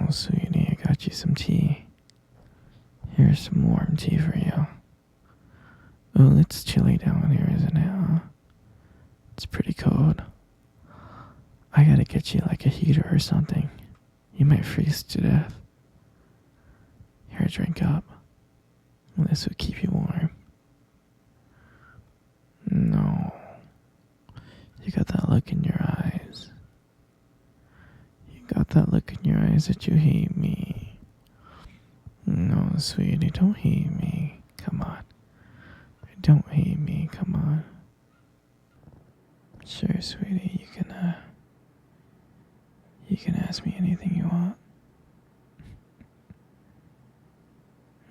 Oh, sweetie, I got you some tea. Here's some warm tea for you. Oh, it's chilly down here, isn't it, huh? It's pretty cold. I gotta get you like a heater or something. You might freeze to death. Here, drink up. This will keep you warm. No. You got that look in your eyes. You got that look in your eyes that you hate me. No, sweetie, don't hate me. Come on. Don't hate me, come on. Sure, sweetie, you can ask me anything you want.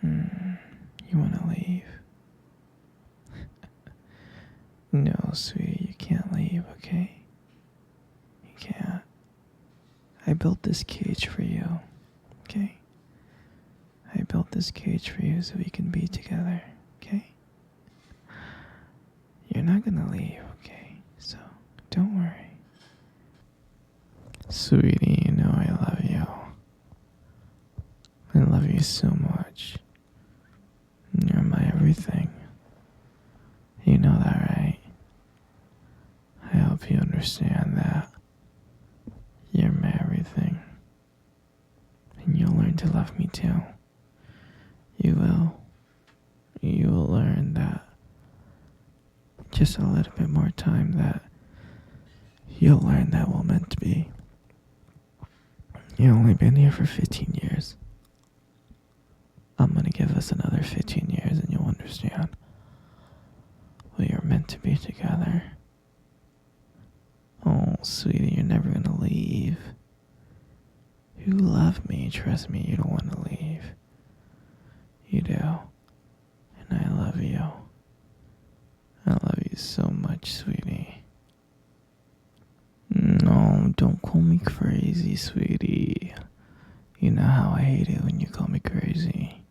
You wanna leave? No, sweetie, you can't leave, okay? You can't. I built this cage for you, okay? I built this cage for you so we can be together, okay? You're not gonna leave, okay? So, don't worry. Sweetie, you know I love you. I love you so much. You're my everything. You know that, right? I hope you understand that. You're my everything. And you'll learn to love me too. You will. You will learn that. Just a little bit more time that you'll learn that we're meant to be. You've only been here for 15 years. I'm gonna give us another 15 years and you'll understand. We are meant to be together. Oh, sweetie, you're never gonna leave. You love me, trust me, you don't want to leave. You do. And I love you. I love you so much, sweetie. No, don't call me crazy, sweetie. You know how I hate it when you call me crazy.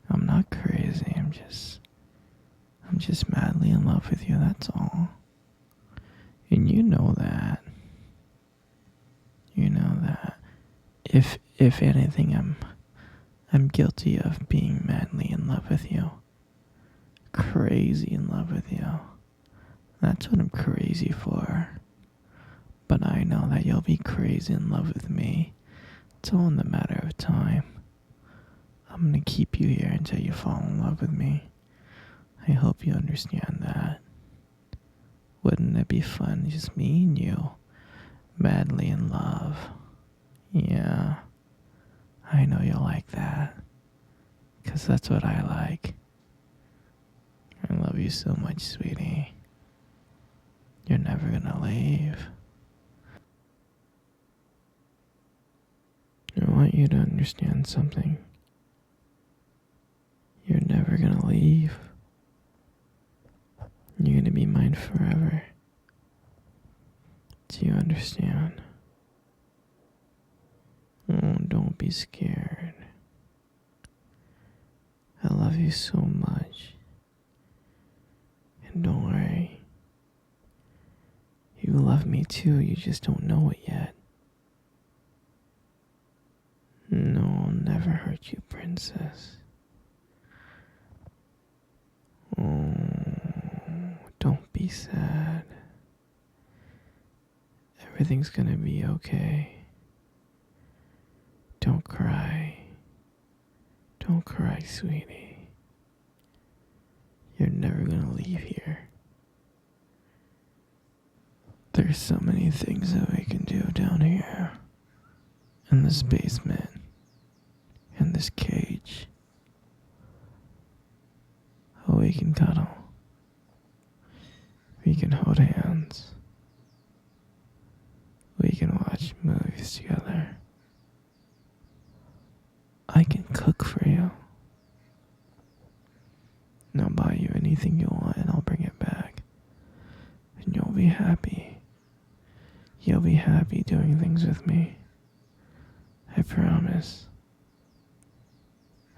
I'm not crazy, I'm just madly in love with you, that's all. And you know that. You know that. If anything, I'm guilty of being madly in love with you. Crazy in love with you. That's what I'm crazy for. But I know that you'll be crazy in love with me. It's all in the matter of time. I'm gonna keep you here until you fall in love with me. I hope you understand that. Wouldn't it be fun, just me and you, madly in love? Yeah, I know you'll like that, 'cause that's what I like. I love you so much, sweetie. You're never gonna leave. I want you to understand something. You're never gonna leave. You're gonna be mine forever. Do you understand? Oh, don't be scared. I love you so much. And don't worry. You love me too, you just don't know it yet. No, I'll never hurt you, princess. Oh, don't be sad. Everything's gonna be okay. Don't cry. Don't cry, sweetie. You're never gonna leave here. There's so many things that we can do down here. In this basement. In this cage. Oh, we can cuddle. We can hold hands. We can watch movies together. I can cook for you. And I'll buy you anything you want and I'll bring it back. And you'll be happy. You'll be happy doing things with me. I promise.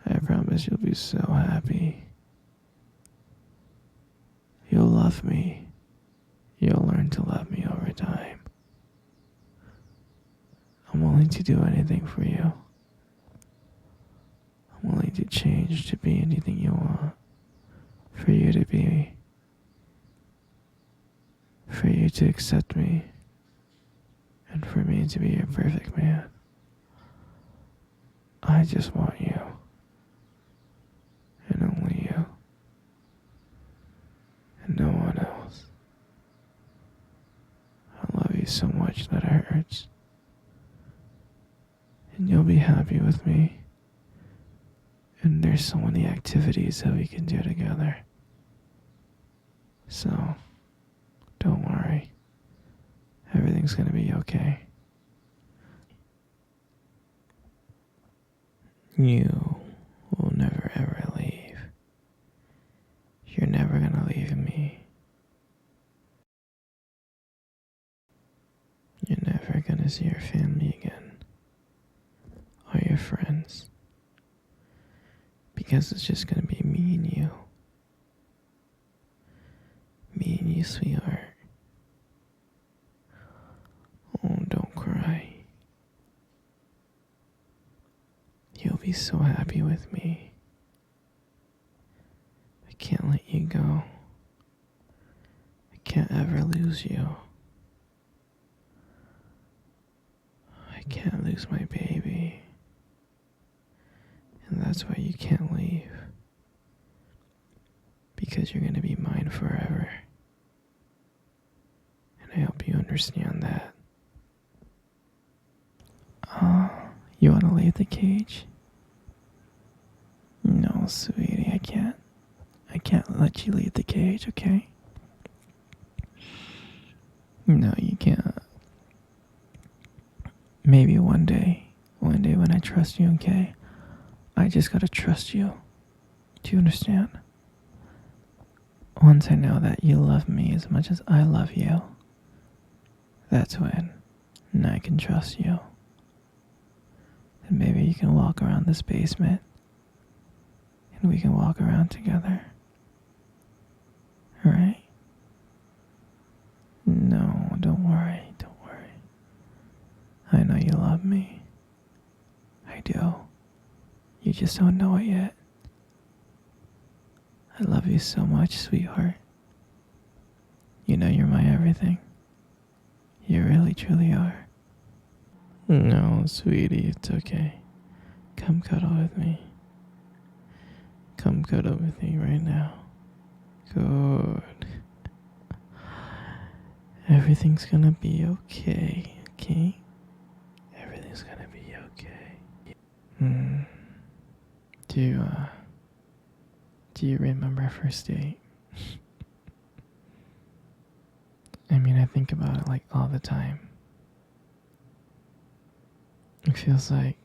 I promise you'll be so happy. You'll love me. You'll learn to love me over time. I'm willing to do anything for you. I'm willing to change to be anything you want. For you to be. For you to accept me. And for me to be your perfect man. I just want you. And only you. And no one else. I love you so much that it hurts. And you'll be happy with me. And there's so many activities that we can do together. So, don't worry. Everything's gonna be okay. You will never ever leave. You're never gonna leave me. You're never gonna see your family again. Or your friends. Because it's just gonna be me and you. Me and you, sweetheart. Oh, don't cry. You'll be so happy with me. I can't let you go. I can't ever lose you. I can't lose my baby. And that's why you can't leave. Because you're gonna be mine forever. And I hope you understand that. You wanna leave the cage? No, sweetie, I can't. I can't let you leave the cage, okay? No, you can't. Maybe one day when I trust you, okay? I just gotta trust you. Do you understand? Once I know that you love me as much as I love you, that's when I can trust you. And maybe you can walk around this basement and we can walk around together. Alright? No, don't worry. I know you love me. I do. You just don't know it yet. I love you so much, sweetheart. You know you're my everything. You really, truly are. No, sweetie, it's okay. Come cuddle with me. Come cuddle with me right now. Good. Everything's gonna be okay, okay? Everything's gonna be okay. Do you remember our first date? I mean, I think about it like all the time. It feels like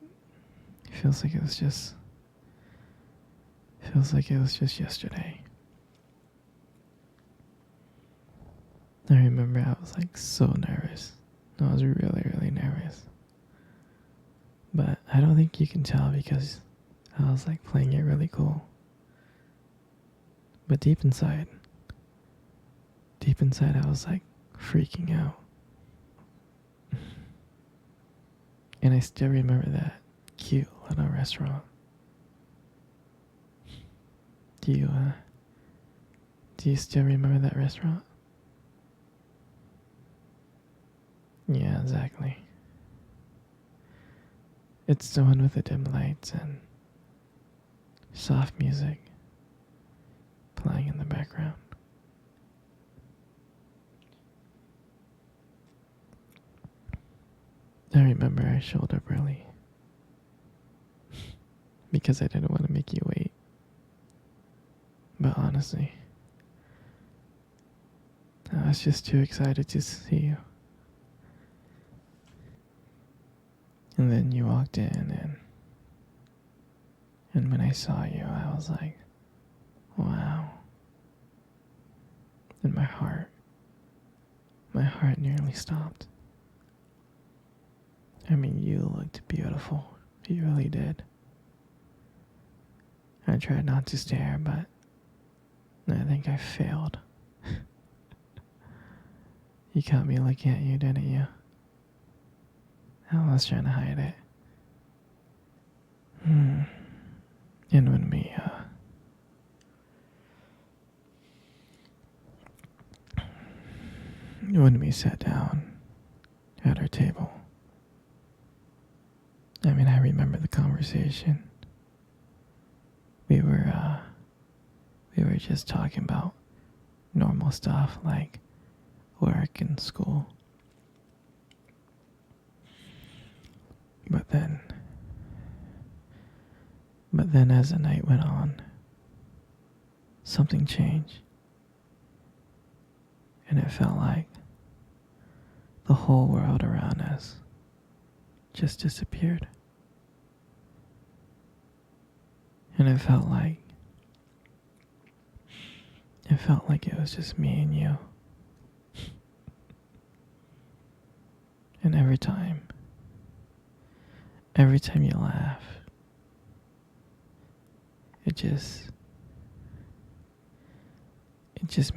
it was just yesterday. I remember I was like so nervous. I was really, really nervous. But I don't think you can tell because I was like playing it really cool. But deep inside I was like freaking out. And I still remember that cute little restaurant. Do you still remember that restaurant? Yeah, exactly. It's the one with the dim lights and soft music playing in the background. I remember I showed up early because I didn't want to make you wait. But honestly, I was just too excited to see you. And then you walked in and when I saw you, I was like, wow. And my heart nearly stopped. I mean, you looked beautiful. You really did. I tried not to stare, but I think I failed. You caught me looking at you, didn't you? I was trying to hide it. Hmm. And when we sat down at our table, I mean, I remember the conversation. We were, uh, we were just talking about normal stuff like work and school. But then, as the night went on, something changed. And it felt like the whole world around us just disappeared. And it felt like it was just me and you. And every time you laugh, it just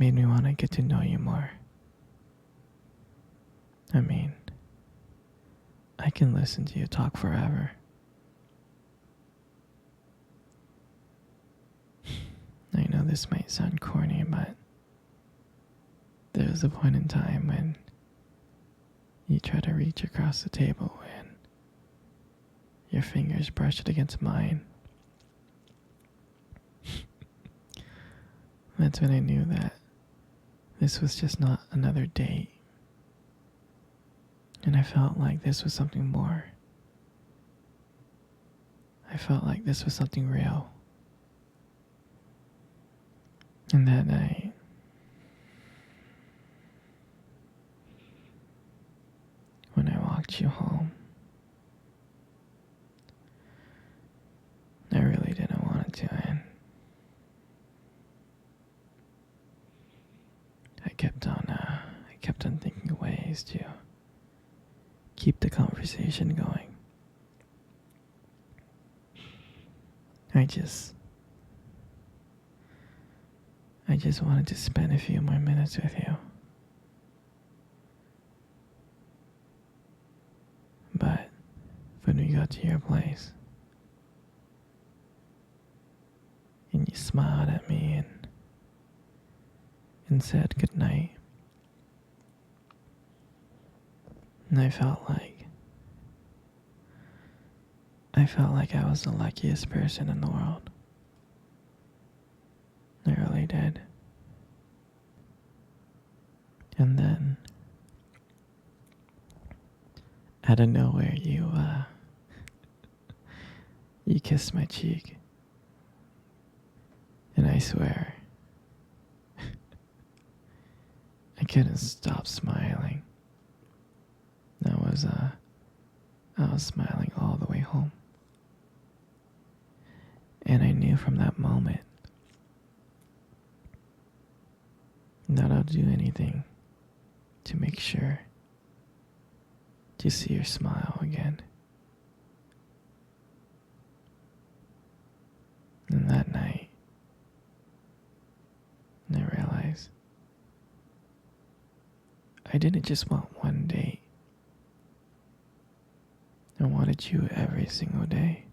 made me want to get to know you more. I mean, I can listen to you talk forever. I know this might sound corny, but there was a point in time when you try to reach across the table and your fingers brushed against mine. That's when I knew that this was just not another date. And I felt like this was something more. I felt like this was something real. And that night, when I walked you home, I really didn't want it to end. I kept on thinking of ways to keep the conversation going. I just wanted to spend a few more minutes with you. But when we got to your place, and you smiled at me and said goodnight, and I felt like I was the luckiest person in the world. I really did. And then, out of nowhere, you kissed my cheek. And I swear, I couldn't stop smiling. I was smiling all the way home. And I knew from that moment that I'll do anything to make sure to see your smile again. And that night, I realized I didn't just want one date. I wanted you every single day.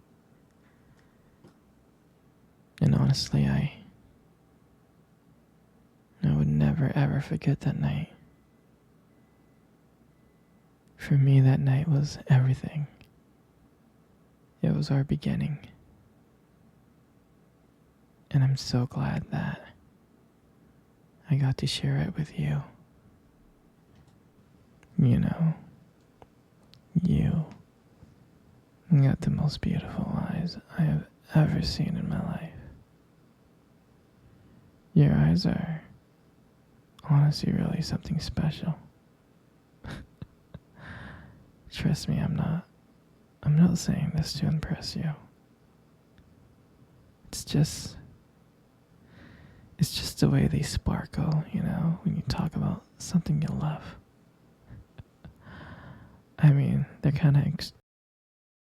And honestly, I would never ever forget that night. For me, that night was everything. It was our beginning. And I'm so glad that I got to share it with you. You know, you got the most beautiful eyes I have ever seen in my life. Your eyes are honestly really something special. Trust me, I'm not saying this to impress you. It's just the way they sparkle, you know, when you talk about something you love. I mean, they're kind of